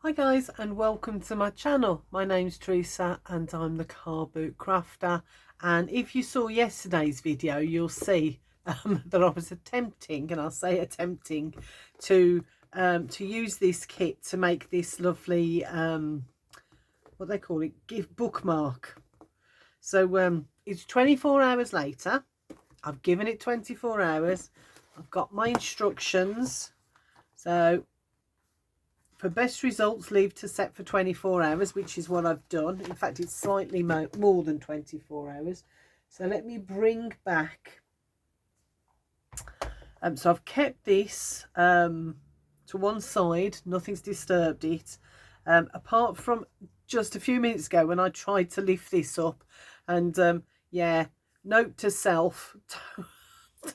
Hi guys, and welcome to my channel. My name's Teresa and I'm the car boot crafter, and if you saw yesterday's video you'll see that I was attempting, and I'll say attempting, to use this kit to make this lovely what they call it, gift bookmark. So it's 24 hours later. I've given it 24 hours. I've got my instructions. So for best results, leave to set for 24 hours, which is what I've done. In fact, it's slightly more than 24 hours. So let me bring back. So I've kept this to one side. Nothing's disturbed it. Apart from just a few minutes ago when I tried to lift this up. And yeah, note to self,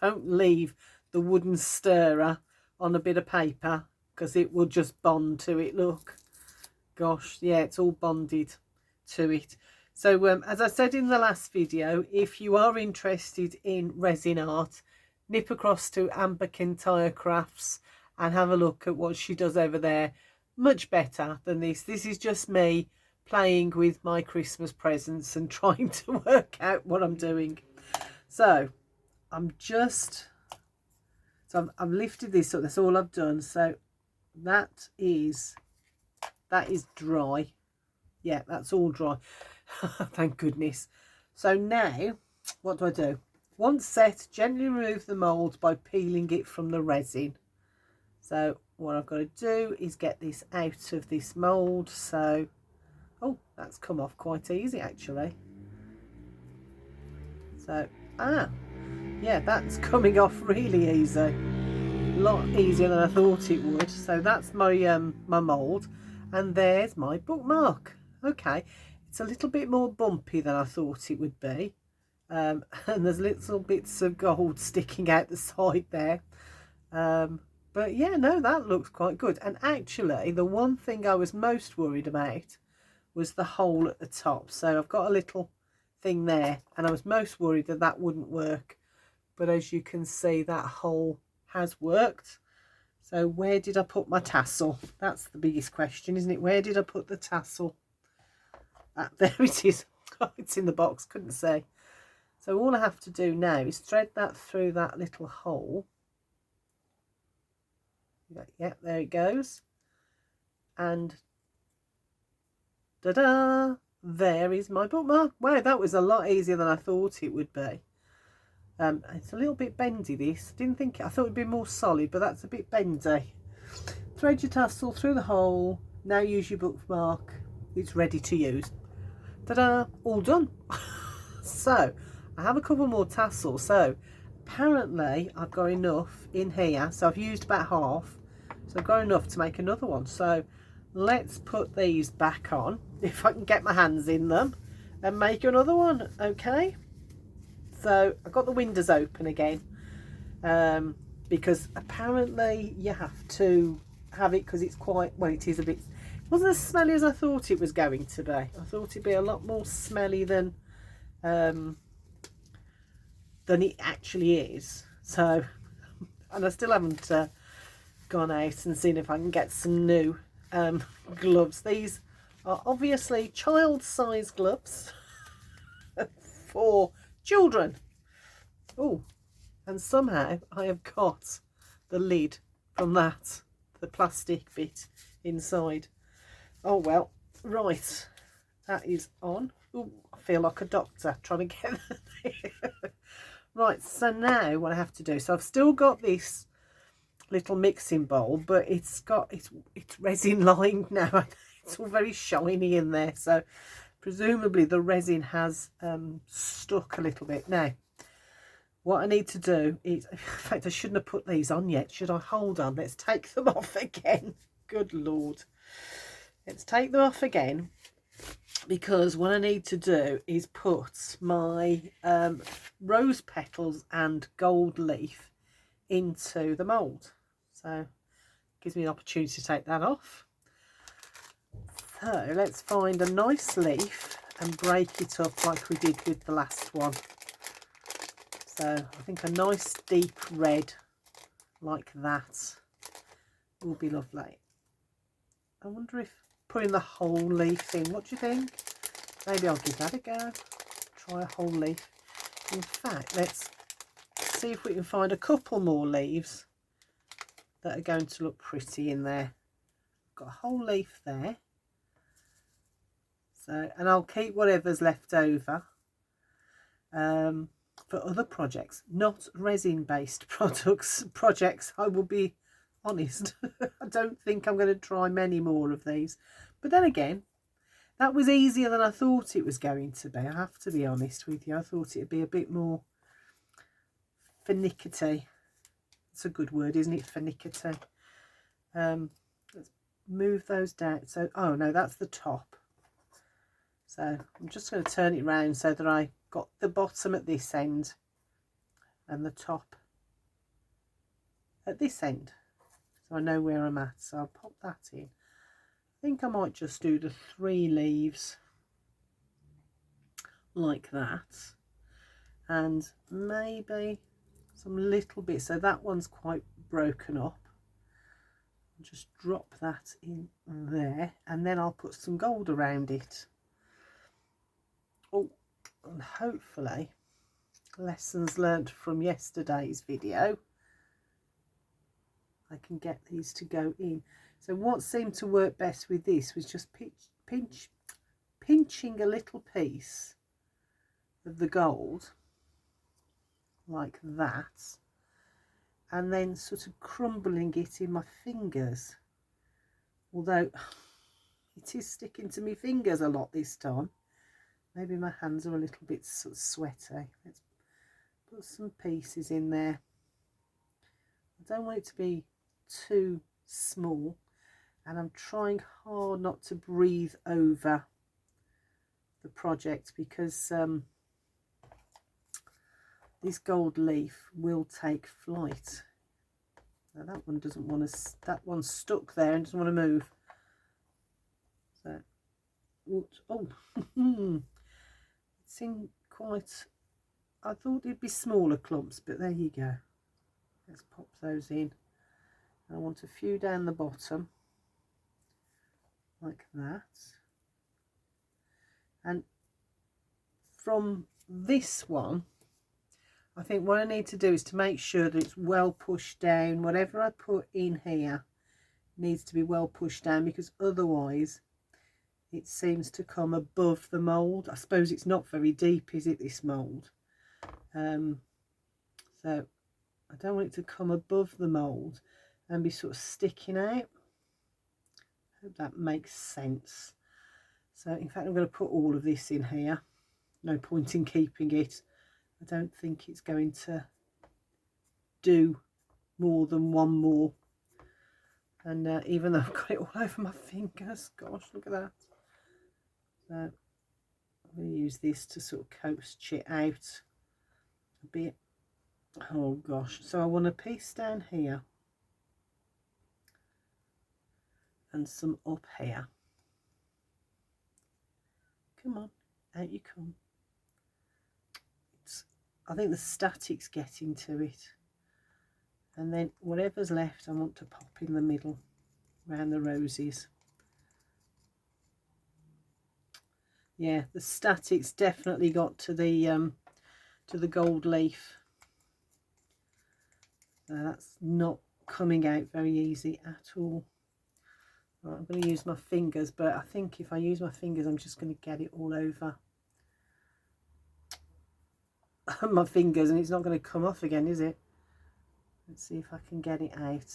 don't leave the wooden stirrer on a bit of paper, because it will just bond to it. Look, gosh, yeah, it's all bonded to it. So as I said in the last video, if you are interested in resin art, nip across to Amber Kintyre Crafts and have a look at what she does over there. Much better than this. This is just me playing with my Christmas presents and trying to work out what I'm doing. So I've lifted this up. That's all I've done. So that is dry. Yeah, that's all dry. Thank goodness. So now what do? Once set, gently remove the mold by peeling it from the resin. So what I've got to do is get this out of this mold. So oh, that's come off quite easy actually. So yeah, that's coming off really easy. A lot easier than I thought it would. So that's my my mold, and there's my bookmark. Okay, it's a little bit more bumpy than I thought it would be, and there's little bits of gold sticking out the side there, but yeah, no, that looks quite good. And actually the one thing I was most worried about was the hole at the top. So I've got a little thing there, and I was most worried that that wouldn't work, but as you can see, that hole has worked. So where did I put my tassel? That's the biggest question, isn't it? Where did I put the tassel? There it is. Oh, it's in the box, couldn't see. So all I have to do now is thread that through that little hole. Yeah, there it goes. And ta-da! There is my bookmark. Wow, that was a lot easier than I thought it would be. It's a little bit bendy, this. I thought it'd be more solid, but that's a bit bendy. Thread your tassel through the hole. Now use your bookmark. It's ready to use. Ta-da! All done. So I have a couple more tassels. So apparently I've got enough in here. So I've used about half. So I've got enough to make another one. So let's put these back on, if I can get my hands in them, and make another one. Okay. So I've got the windows open again, because apparently you have to have it, because it's quite, well, it is a bit, it wasn't as smelly as I thought it was going to be. I thought it'd be a lot more smelly than it actually is. So, and I still haven't gone out and seen if I can get some new gloves. These are obviously child-size gloves for children. Oh, and somehow I have got the lid from that, the plastic bit inside. Oh well, right, that is on. Oh, I feel like a doctor trying to get that. Right, so now what I have to do, so I've still got this little mixing bowl, but it's resin lined now. It's all very shiny in there, so presumably the resin has stuck a little bit. Now what I need to do is, in fact I shouldn't have put these on yet, should I? Hold on, let's take them off again. Good lord, let's take them off again, because what I need to do is put my rose petals and gold leaf into the mould. So it gives me an opportunity to take that off. So let's find a nice leaf and break it up like we did with the last one. So I think a nice deep red like that will be lovely. I wonder if putting the whole leaf in, what do you think? Maybe I'll give that a go. Try a whole leaf. In fact, let's see if we can find a couple more leaves that are going to look pretty in there. Got a whole leaf there. So, and I'll keep whatever's left over for other projects, not resin-based projects. I will be honest. I don't think I'm going to try many more of these. But then again, that was easier than I thought it was going to be. I have to be honest with you. I thought it'd be a bit more finickety. It's a good word, isn't it? Finickety. Let's move those down. So, oh no, that's the top. So I'm just going to turn it round so that I got the bottom at this end and the top at this end. So I know where I'm at. So I'll pop that in. I think I might just do the 3 leaves like that. And maybe some little bits. So that one's quite broken up. I'll just drop that in there. And then I'll put some gold around it. Oh, and hopefully lessons learnt from yesterday's video, I can get these to go in. So what seemed to work best with this was just pinching a little piece of the gold like that, and then sort of crumbling it in my fingers, although it is sticking to my fingers a lot this time. Maybe my hands are a little bit sort of sweaty. Let's put some pieces in there. I don't want it to be too small, and I'm trying hard not to breathe over the project because this gold leaf will take flight. Now that one doesn't want to, that one's stuck there and doesn't want to move. So, oh, it's in quite, I thought it'd be smaller clumps, but there you go. Let's pop those in. I want a few down the bottom like that, and from this one I think what I need to do is to make sure that it's well pushed down. Whatever I put in here needs to be well pushed down, because otherwise it seems to come above the mould. I suppose it's not very deep, is it, this mould? So I don't want it to come above the mould and be sort of sticking out. Hope that makes sense. So in fact I'm going to put all of this in here. No point in keeping it. I don't think it's going to do more than one more. And even though I've got it all over my fingers, gosh, look at that. So I'm going to use this to sort of coax it out a bit. Oh gosh, so I want a piece down here and some up here. Come on, out you come. I think the static's getting to it. And then whatever's left I want to pop in the middle around the roses. Yeah, the static's definitely got to the gold leaf. That's not coming out very easy at all. Right, I'm going to use my fingers, but I think if I use my fingers I'm just going to get it all over my fingers, and it's not going to come off again, is it? Let's see if I can get it out.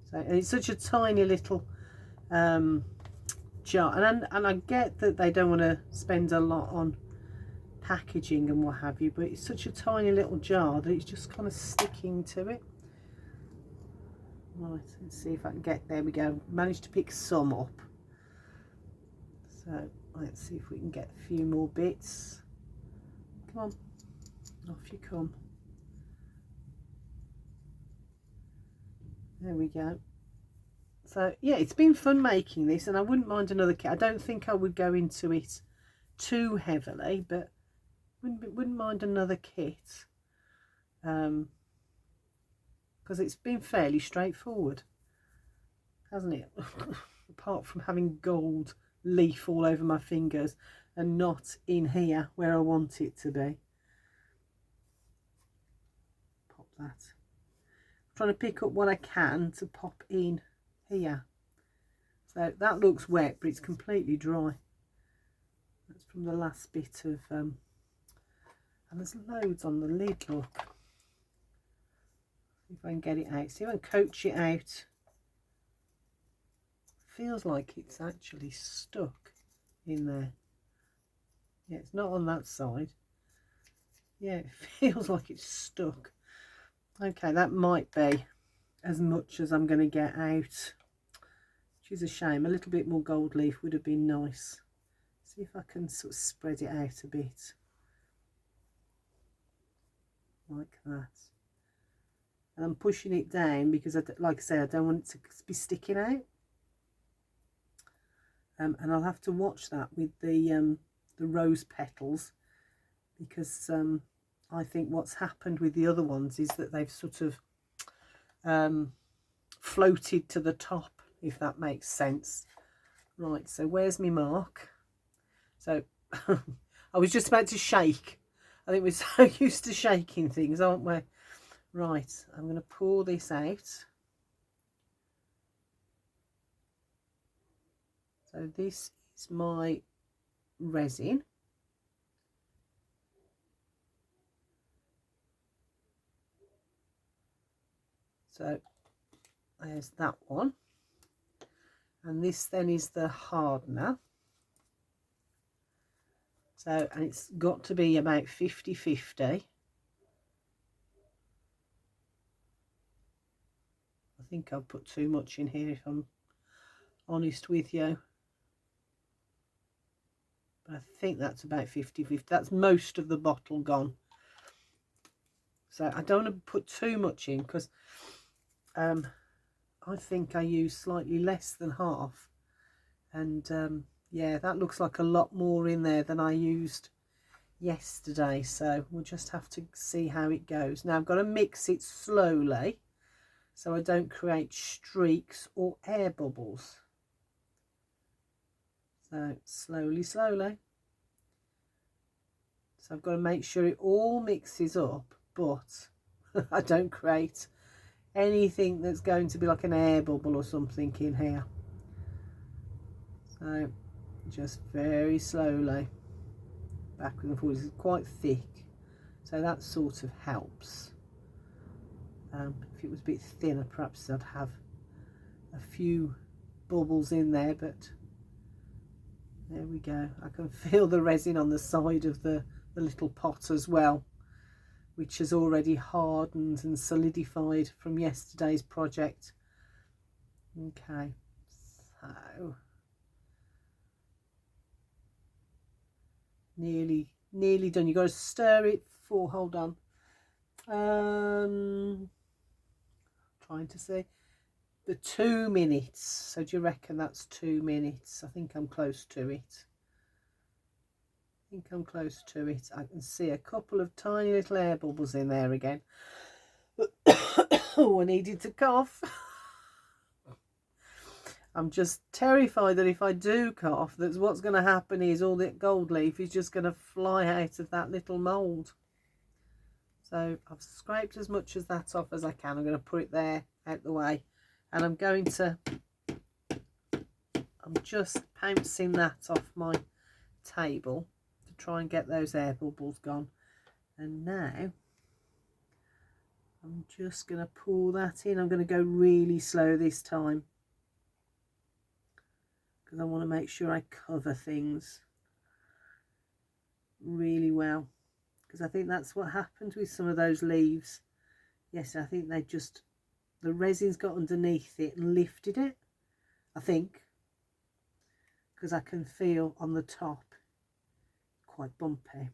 So, and it's such a tiny little jar, and I get that they don't want to spend a lot on packaging and what have you, but it's such a tiny little jar that it's just kind of sticking to it. Right, let's see if I can get, there we go, managed to pick some up. So let's see if we can get a few more bits. Come on, off you come. There we go. So yeah, it's been fun making this, and I wouldn't mind another kit. I don't think I would go into it too heavily, but wouldn't mind another kit, because it's been fairly straightforward. hasn't it? Apart from having gold leaf all over my fingers and not in here where I want it to be. Pop that. I'm trying to pick up what I can to pop in here. So that looks wet, but it's completely dry. That's from the last bit of and there's loads on the lid, look. See if I can get it out. See if I can coach it out. Feels like it's actually stuck in there. Yeah, it's not on that side. Yeah, it feels like it's stuck. Okay, that might be as much as I'm going to get out, which is a shame. A little bit more gold leaf would have been nice. See if I can sort of spread it out a bit like that. And I'm pushing it down because, like I say, I don't want it to be sticking out. And I'll have to watch that with the rose petals, because I think what's happened with the other ones is that they've sort of floated to the top, if that makes sense. Right, so where's my mark? So I was just about to shake. I think we're so used to shaking things, aren't we? Right, I'm going to pour this out. So this is my resin. So there's that one. And this then is the hardener. So, and it's got to be about 50-50. I think I've put too much in here, if I'm honest with you. But I think that's about 50-50. That's most of the bottle gone. So I don't want to put too much in, because I think I used slightly less than half. And yeah, that looks like a lot more in there than I used yesterday. So we'll just have to see how it goes. Now I've got to mix it slowly so I don't create streaks or air bubbles. So slowly. So I've got to make sure it all mixes up, but I don't create anything that's going to be like an air bubble or something in here. So just very slowly, backwards and forwards. It's quite thick, so that sort of helps. If it was a bit thinner, perhaps I'd have a few bubbles in there, but there we go. I can feel the resin on the side of the little pot as well, which has already hardened and solidified from yesterday's project. Okay, so nearly done. You've got to stir it for, hold on, trying to see, the 2 minutes. So do you reckon that's 2 minutes? I think I'm close to it. I can see a couple of tiny little air bubbles in there again. Oh, I needed to cough. I'm just terrified that if I do cough, that's what's going to happen is all that gold leaf is just going to fly out of that little mould. So I've scraped as much of that off as I can. I'm going to put it there out the way, and I'm just pouncing that off my table to try and get those air bubbles gone. And now I'm just going to pour that in. I'm going to go really slow this time, because I want to make sure I cover things really well, because I think that's what happened with some of those leaves. Yes, I think the resin's got underneath it and lifted it, I think, because I can feel on the top quite bumpy.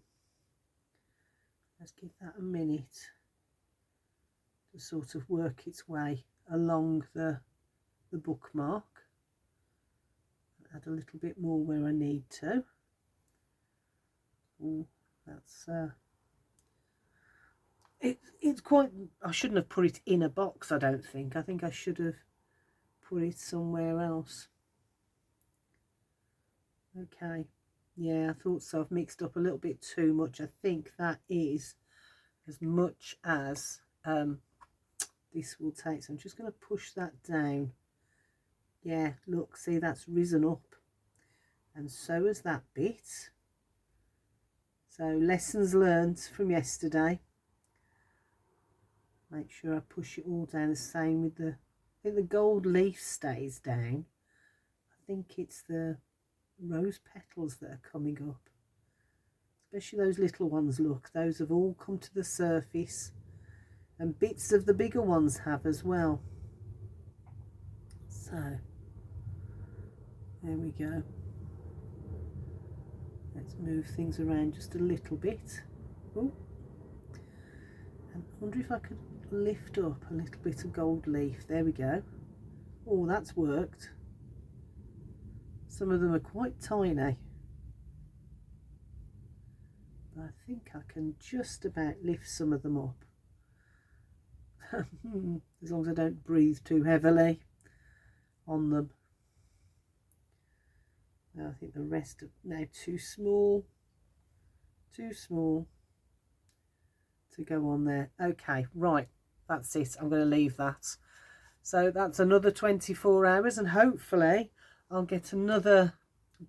Let's give that a minute to sort of work its way along the bookmark. Add a little bit more where I need to. Ooh, that's it's quite, I shouldn't have put it in a box, I don't think. I think I should have put it somewhere else. Okay, yeah, I thought so. I've mixed up a little bit too much. I think that is as much as this will take. So I'm just going to push that down. Yeah, look, see, that's risen up, and so has that bit. So lessons learned from yesterday. Make sure I push it all down. The same with the, I think the gold leaf stays down. I think it's the rose petals that are coming up, especially those little ones. Look, those have all come to the surface, and bits of the bigger ones have as well. So there we go. Let's move things around just a little bit. Ooh. And I wonder if I could lift up a little bit of gold leaf. There we go. Oh, that's worked. Some of them are quite tiny, but I think I can just about lift some of them up. As long as I don't breathe too heavily on them. Now I think the rest are now too small to go on there. Okay, right, that's it. I'm going to leave that. So that's another 24 hours, and hopefully I'll get another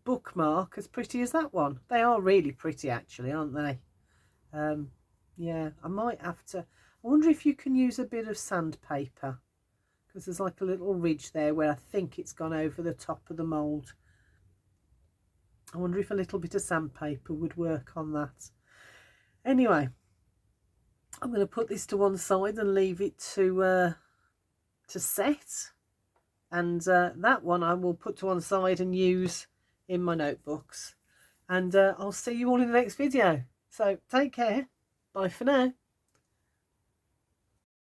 bookmark as pretty as that one. They are really pretty actually, aren't they? Yeah, I might have to, I wonder if you can use a bit of sandpaper, because there's like a little ridge there where I think it's gone over the top of the mould. I wonder if a little bit of sandpaper would work on that. Anyway, I'm going to put this to one side and leave it to set. And that one I will put to one side and use in my notebooks. And I'll see you all in the next video. So take care. Bye for now.